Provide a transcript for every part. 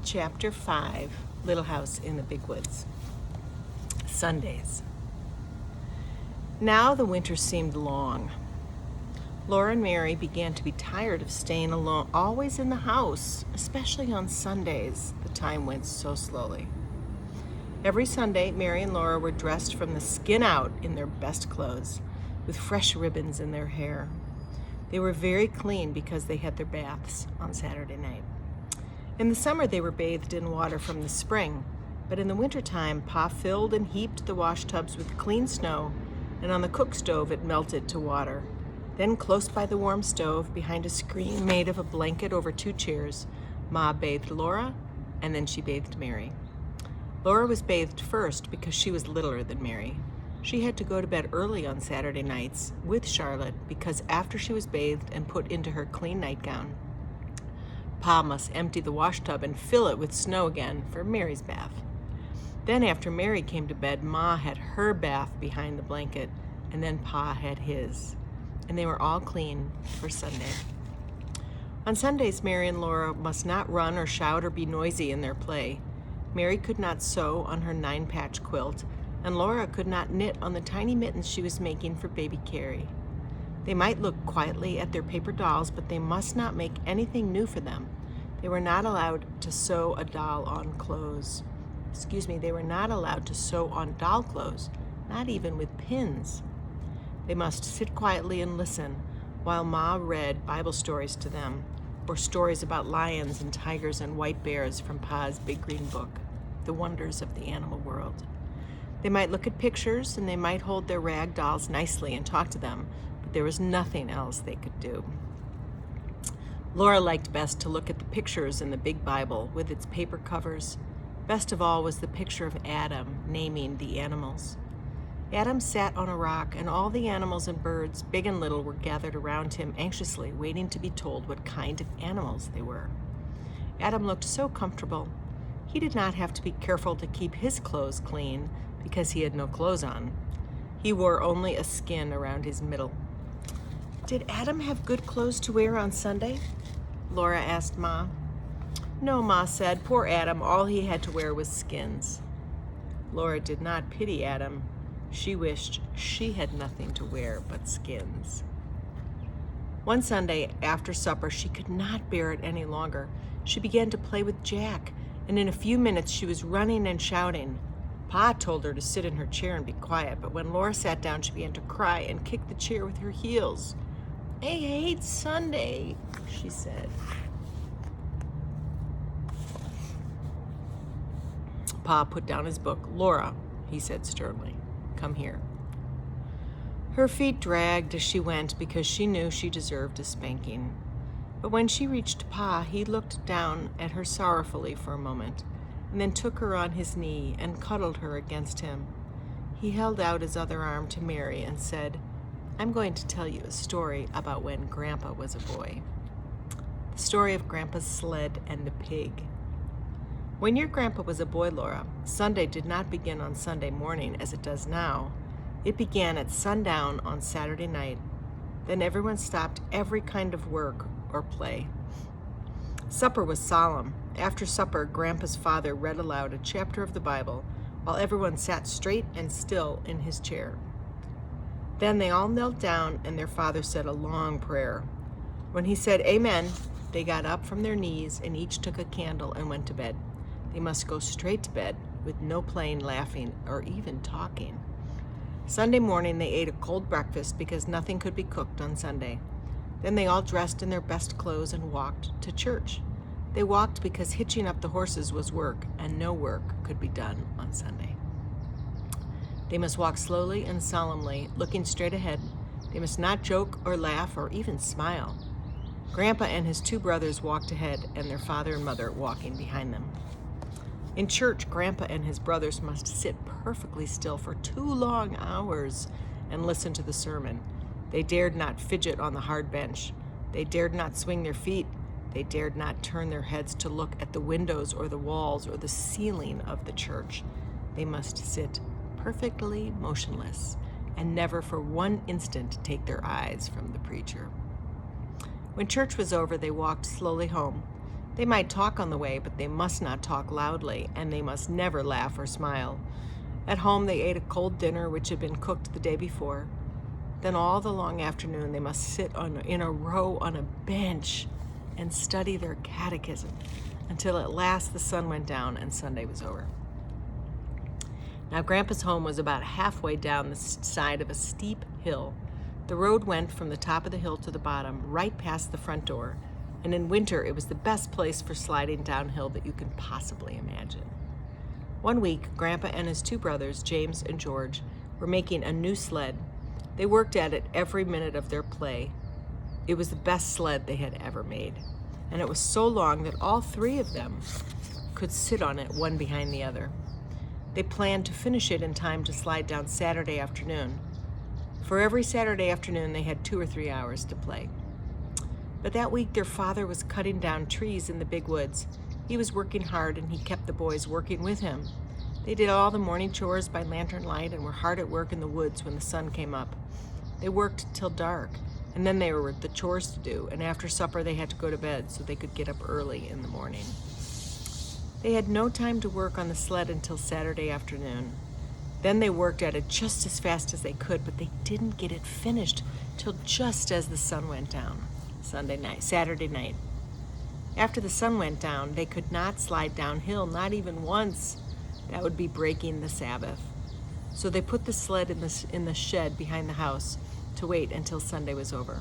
Chapter 5, Little House in the Big Woods. Sundays. Now the winter seemed long. Laura and Mary began to be tired of staying alone, always in the house, especially on Sundays. The time went so slowly. Every Sunday, Mary and Laura were dressed from the skin out in their best clothes, with fresh ribbons in their hair. They were very clean because they had their baths on Saturday night. In the summer, they were bathed in water from the spring, but in the wintertime, Pa filled and heaped the wash tubs with clean snow, and on the cook stove it melted to water. Then, close by the warm stove, behind a screen made of a blanket over 2 chairs, Ma bathed Laura, and then she bathed Mary. Laura was bathed first because she was littler than Mary. She had to go to bed early on Saturday nights with Charlotte because after she was bathed and put into her clean nightgown, Pa must empty the wash tub and fill it with snow again for Mary's bath. Then after Mary came to bed, Ma had her bath behind the blanket, and then Pa had his. And they were all clean for Sunday. On Sundays, Mary and Laura must not run or shout or be noisy in their play. Mary could not sew on her 9-patch quilt, and Laura could not knit on the tiny mittens she was making for baby Carrie. They might look quietly at their paper dolls, but they must not make anything new for them. They were not allowed to sew a doll on clothes. They were not allowed to sew on doll clothes, not even with pins. They must sit quietly and listen while Ma read Bible stories to them, or stories about lions and tigers and white bears from Pa's big green book, The Wonders of the Animal World. They might look at pictures, and they might hold their rag dolls nicely and talk to them, but there was nothing else they could do. Laura liked best to look at the pictures in the big Bible with its paper covers. Best of all was the picture of Adam naming the animals. Adam sat on a rock, and all the animals and birds, big and little, were gathered around him anxiously, waiting to be told what kind of animals they were. Adam looked so comfortable. He did not have to be careful to keep his clothes clean because he had no clothes on. He wore only a skin around his middle. Did Adam have good clothes to wear on Sunday? Laura asked Ma. No, Ma said. Poor Adam, all he had to wear was skins. Laura did not pity Adam. She wished she had nothing to wear but skins. One Sunday, after supper, she could not bear it any longer. She began to play with Jack, and in a few minutes she was running and shouting. Pa told her to sit in her chair and be quiet, but when Laura sat down, she began to cry and kick the chair with her heels. I hate Sunday, she said. Pa put down his book. Laura, he said sternly, come here. Her feet dragged as she went because she knew she deserved a spanking. But when she reached Pa, he looked down at her sorrowfully for a moment, and then took her on his knee and cuddled her against him. He held out his other arm to Mary and said, I'm going to tell you a story about when Grandpa was a boy. The story of Grandpa's sled and the pig. When your grandpa was a boy, Laura, Sunday did not begin on Sunday morning as it does now. It began at sundown on Saturday night. Then everyone stopped every kind of work or play. Supper was solemn. After supper, Grandpa's father read aloud a chapter of the Bible while everyone sat straight and still in his chair. Then they all knelt down and their father said a long prayer. When he said amen, they got up from their knees and each took a candle and went to bed. They must go straight to bed with no playing, laughing, or even talking. Sunday morning they ate a cold breakfast because nothing could be cooked on Sunday. Then they all dressed in their best clothes and walked to church. They walked because hitching up the horses was work, and no work could be done on Sunday. They must walk slowly and solemnly, looking straight ahead. They must not joke or laugh or even smile. Grandpa and his 2 brothers walked ahead, and their father and mother walking behind them. In church, Grandpa and his brothers must sit perfectly still for 2 long hours and listen to the sermon. They dared not fidget on the hard bench. They dared not swing their feet. They dared not turn their heads to look at the windows or the walls or the ceiling of the church. They must sit perfectly motionless and never for one instant take their eyes from the preacher. When church was over, they walked slowly home. They might talk on the way, but they must not talk loudly, and they must never laugh or smile. At home, they ate a cold dinner which had been cooked the day before. Then all the long afternoon, they must sit in a row on a bench and study their catechism until at last the sun went down and Sunday was over. Now, Grandpa's home was about halfway down the side of a steep hill. The road went from the top of the hill to the bottom, right past the front door, and in winter it was the best place for sliding downhill that you can possibly imagine. One week, Grandpa and his two brothers, James and George, were making a new sled. They worked at it every minute of their play. It was the best sled they had ever made, and it was so long that all three of them could sit on it one behind the other. They planned to finish it in time to slide down Saturday afternoon. For every Saturday afternoon, they had 2 or 3 hours to play. But that week, their father was cutting down trees in the big woods. He was working hard, and he kept the boys working with him. They did all the morning chores by lantern light and were hard at work in the woods when the sun came up. They worked till dark, and then there were the chores to do, and after supper they had to go to bed so they could get up early in the morning. They had no time to work on the sled until Saturday afternoon. Then they worked at it just as fast as they could, but they didn't get it finished till just as the sun went down. Saturday night. After the sun went down, they could not slide downhill, not even once. That would be breaking the Sabbath. So they put the sled in the shed behind the house to wait until Sunday was over.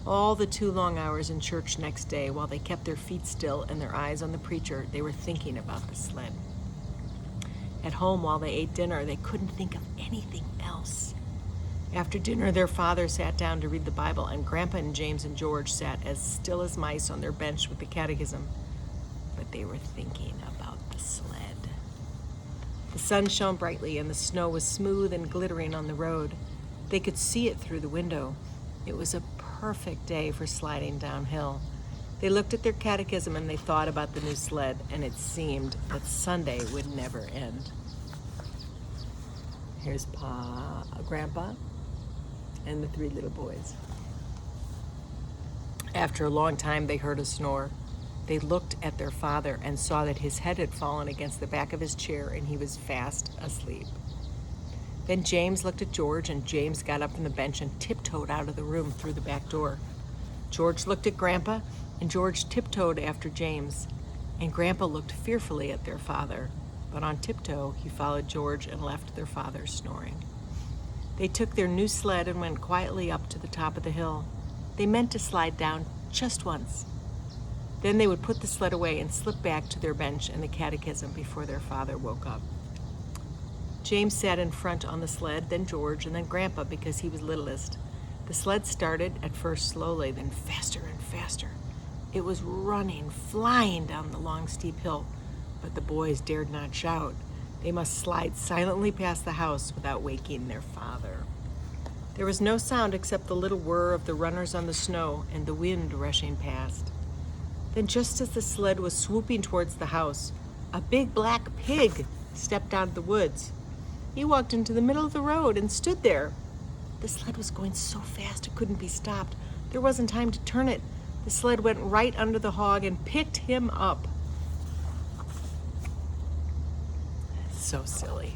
All the 2 long hours in church next day, while they kept their feet still and their eyes on the preacher, they were thinking about the sled. At home, while they ate dinner, they couldn't think of anything else. After dinner, their father sat down to read the Bible, and Grandpa and James and George sat as still as mice on their bench with the catechism. But they were thinking about the sled. The sun shone brightly, and the snow was smooth and glittering on the road. They could see it through the window. It was a perfect day for sliding downhill. They looked at their catechism and they thought about the new sled, and it seemed that Sunday would never end. Here's Grandpa, and the 3 little boys. After a long time, they heard a snore. They looked at their father and saw that his head had fallen against the back of his chair and he was fast asleep. Then James looked at George, and James got up from the bench and tiptoed out of the room through the back door. George looked at Grandpa, and George tiptoed after James. And Grandpa looked fearfully at their father, but on tiptoe he followed George and left their father snoring. They took their new sled and went quietly up to the top of the hill. They meant to slide down just once. Then they would put the sled away and slip back to their bench and the catechism before their father woke up. James sat in front on the sled, then George, and then Grandpa because he was littlest. The sled started at first slowly, then faster and faster. It was running, flying down the long, steep hill, but the boys dared not shout. They must slide silently past the house without waking their father. There was no sound except the little whir of the runners on the snow and the wind rushing past. Then just as the sled was swooping towards the house, a big black pig stepped out of the woods. He walked into the middle of the road and stood there. The sled was going so fast it couldn't be stopped. There wasn't time to turn it. The sled went right under the hog and picked him up. So silly.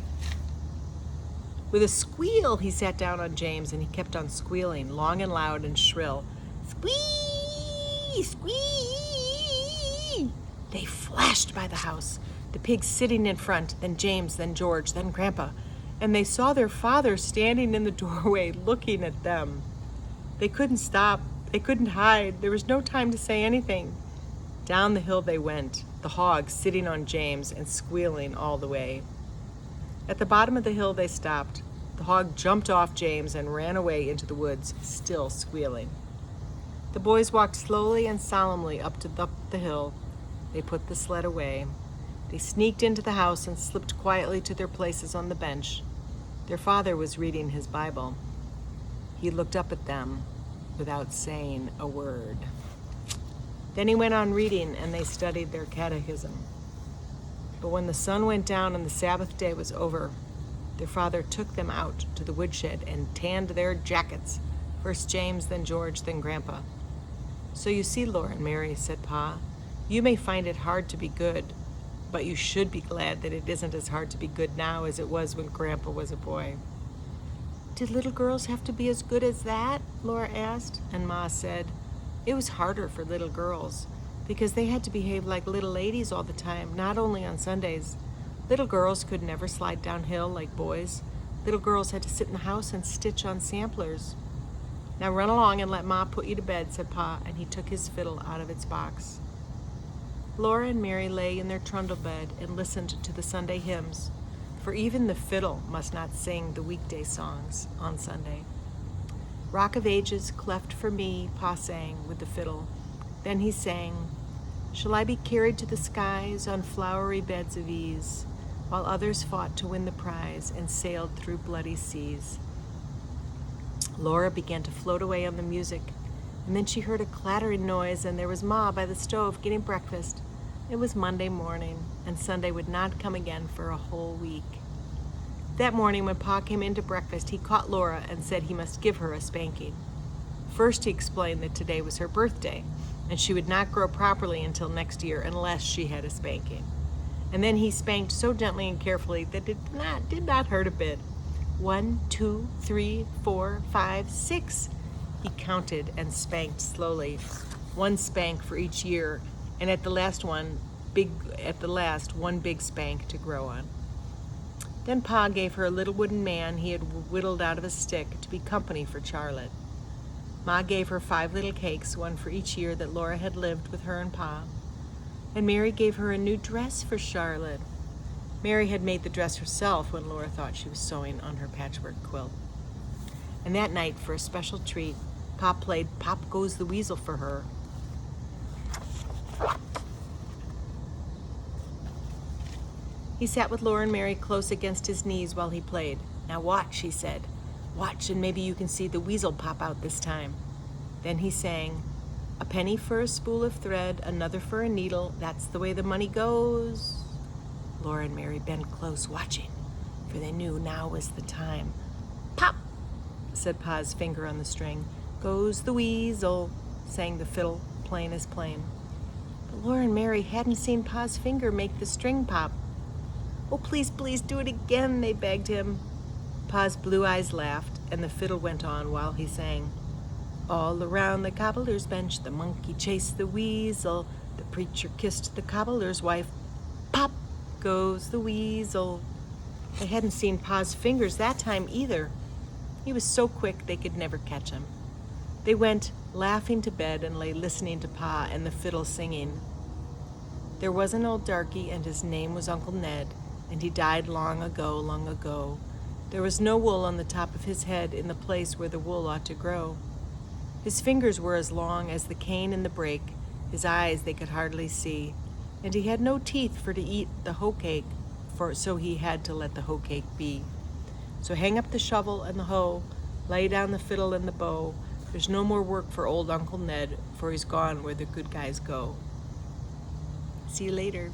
With a squeal, he sat down on James, and he kept on squealing, long and loud and shrill. Squee! Squee! They flashed by the house, the pig sitting in front, then James, then George, then Grandpa, and they saw their father standing in the doorway looking at them. They couldn't stop. They couldn't hide. There was no time to say anything. Down the hill they went, the hog sitting on James and squealing all the way. At the bottom of the hill they stopped. The hog jumped off James and ran away into the woods, still squealing. The boys walked slowly and solemnly up the hill. They put the sled away. They sneaked into the house and slipped quietly to their places on the bench. Their father was reading his Bible. He looked up at them without saying a word. Then he went on reading, and they studied their catechism. But when the sun went down and the Sabbath day was over, their father took them out to the woodshed and tanned their jackets, first James, then George, then Grandpa. "So you see, Laura and Mary," said Pa, You may find it hard to be good, but you should be glad that it isn't as hard to be good now as it was when Grandpa was a boy." "Did little girls have to be as good as that?" Laura asked, and Ma said, "It was harder for little girls because they had to behave like little ladies all the time, not only on Sundays. Little girls could never slide downhill like boys. Little girls had to sit in the house and stitch on samplers." "Now run along and let Ma put you to bed," said Pa, and he took his fiddle out of its box. Laura and Mary lay in their trundle bed and listened to the Sunday hymns, for even the fiddle must not sing the weekday songs on Sunday. "Rock of Ages, cleft for me," Pa sang with the fiddle. Then he sang, "Shall I be carried to the skies on flowery beds of ease, while others fought to win the prize and sailed through bloody seas." Laura began to float away on the music, and then she heard a clattering noise, and there was Ma by the stove getting breakfast. It was Monday morning, and Sunday would not come again for a whole week. That morning when Pa came in to breakfast, he caught Laura and said he must give her a spanking. First he explained that today was her birthday, and she would not grow properly until next year unless she had a spanking. And then he spanked so gently and carefully that it did not hurt a bit. 1, 2, 3, 4, 5, 6. He counted and spanked slowly, one spank for each year, and at the last one big spank to grow on. Then Pa gave her a little wooden man he had whittled out of a stick to be company for Charlotte. Ma gave her 5 little cakes, one for each year that Laura had lived with her and Pa. And Mary gave her a new dress for Charlotte. Mary had made the dress herself when Laura thought she was sewing on her patchwork quilt. And that night, for a special treat, Pop played Pop Goes the Weasel for her. He sat with Laura and Mary close against his knees while he played. "Now watch," he said. "Watch, and maybe you can see the weasel pop out this time." Then he sang, "A penny for a spool of thread, another for a needle, that's the way the money goes." Laura and Mary bent close, watching, for they knew now was the time. "Pop," said Pa's finger on the string. "Goes the weasel," sang the fiddle, plain as plain. But Laura and Mary hadn't seen Pa's finger make the string pop. "Oh, please, please do it again," they begged him. Pa's blue eyes laughed, and the fiddle went on while he sang. "All around the cobbler's bench, the monkey chased the weasel. The preacher kissed the cobbler's wife. Pop goes the weasel." They hadn't seen Pa's fingers that time either. He was so quick they could never catch him. They went laughing to bed and lay listening to Pa and the fiddle singing. There was an old darky, and his name was Uncle Ned, and he died long ago, long ago. There was no wool on the top of his head in the place where the wool ought to grow. His fingers were as long as the cane in the brake, his eyes they could hardly see, and he had no teeth for to eat the hoe cake, so he had to let the hoe cake be. So hang up the shovel and the hoe, lay down the fiddle and the bow. There's no more work for old Uncle Ned, for he's gone where the good guys go. See you later.